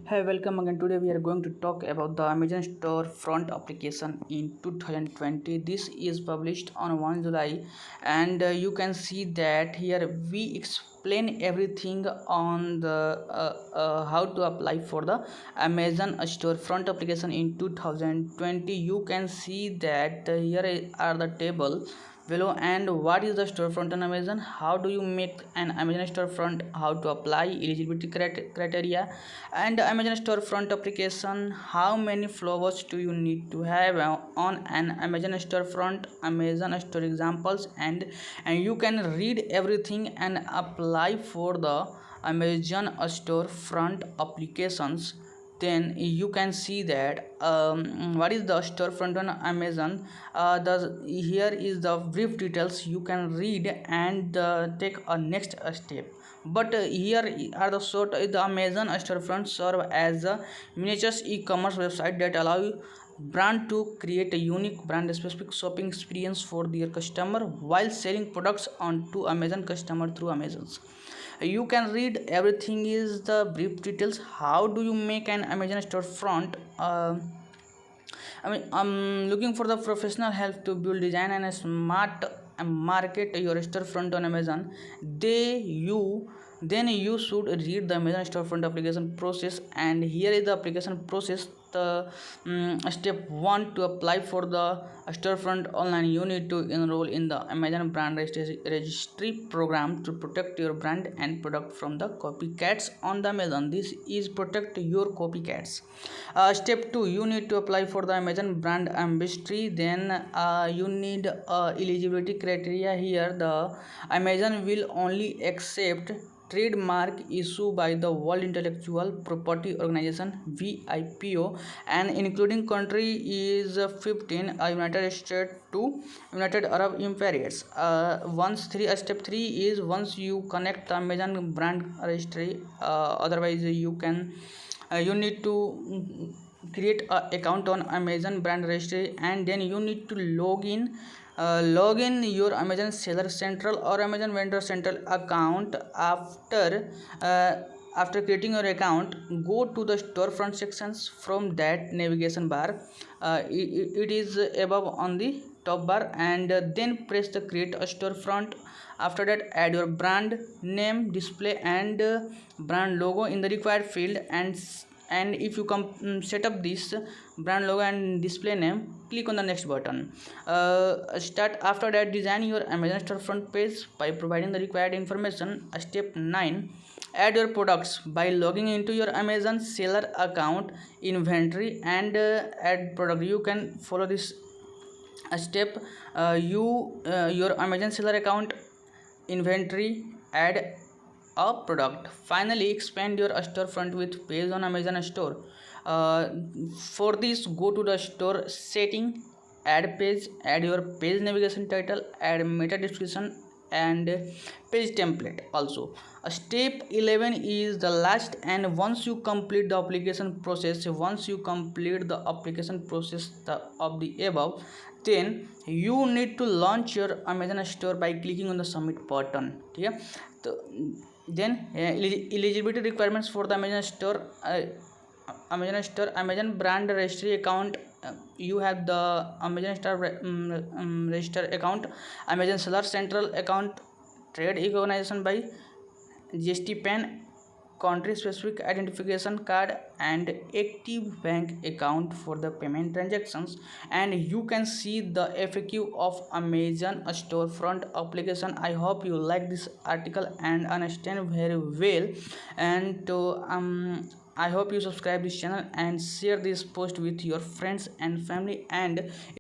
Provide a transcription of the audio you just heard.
Hi, welcome again. Today we are going to talk about the Amazon storefront application in 2020. This is published on 1 July, and you can see that here we explain everything on the how to apply for the Amazon storefront application in 2020. You can see that here are the table below, and what is the storefront on Amazon, how do you make an Amazon storefront, how to apply eligibility criteria and Amazon storefront application, how many flowers do you need to have on an Amazon storefront, Amazon store examples, and you can read everything and apply for the Amazon storefront applications. Then you can see that what is the storefront on Amazon. The here is the brief details you can read and take a next step. But here are the short. The Amazon storefront serve as a miniature e-commerce website that allow brand to create a unique brand specific shopping experience for their customer while selling products onto Amazon customer through Amazon's. You can read everything is the brief details. How do you make an Amazon storefront? I'm looking for the professional help to build, design, and a smart market your storefront on Amazon. Then you should read the Amazon storefront application process, and here is the application process. The step 1, to apply for the storefront online, you need to enroll in the Amazon brand registry program to protect your brand and product from the copycats on the Amazon. This is protect your copycats. Step 2, you need to apply for the Amazon brand ambassador. Then you need eligibility criteria. Here the Amazon will only accept trademark issued by the World Intellectual Property Organization WIPO, and including country is 15, United States to United Arab Emirates. Step 3 is once you connect the Amazon brand registry, otherwise you need to create a account on Amazon brand registry, and then you need to log in your Amazon Seller Central or Amazon Vendor Central account. After creating your account, go to the storefront sections. From that navigation bar, it is above on the top bar, and then press the create a storefront. After that, add your brand name, display, and brand logo in the required field, and if you set up this brand logo and display name, click on the next button. Start. After that, design your Amazon storefront page by providing the required information. Step 9, add your products by logging into your Amazon seller account, inventory, and add product. You can follow this step. Your Amazon seller account, inventory, add a product. Finally, expand your storefront with page on Amazon store. For this, go to the store setting, add page, add your page navigation title, add meta description, and page template also. Step 11 is the last, and once you complete the application process of the above, then you need to launch your Amazon store by clicking on the submit button. Okay? Then eligibility requirements for the Amazon store. Amazon brand registry account. You have the Amazon store register account, Amazon Seller Central account, trade recognition by GST PAN, country specific identification card, and active bank account for the payment transactions. And you can see the FAQ of Amazon storefront application. I hope you like this article and understand very well, and I hope you subscribe this channel and share this post with your friends and family. And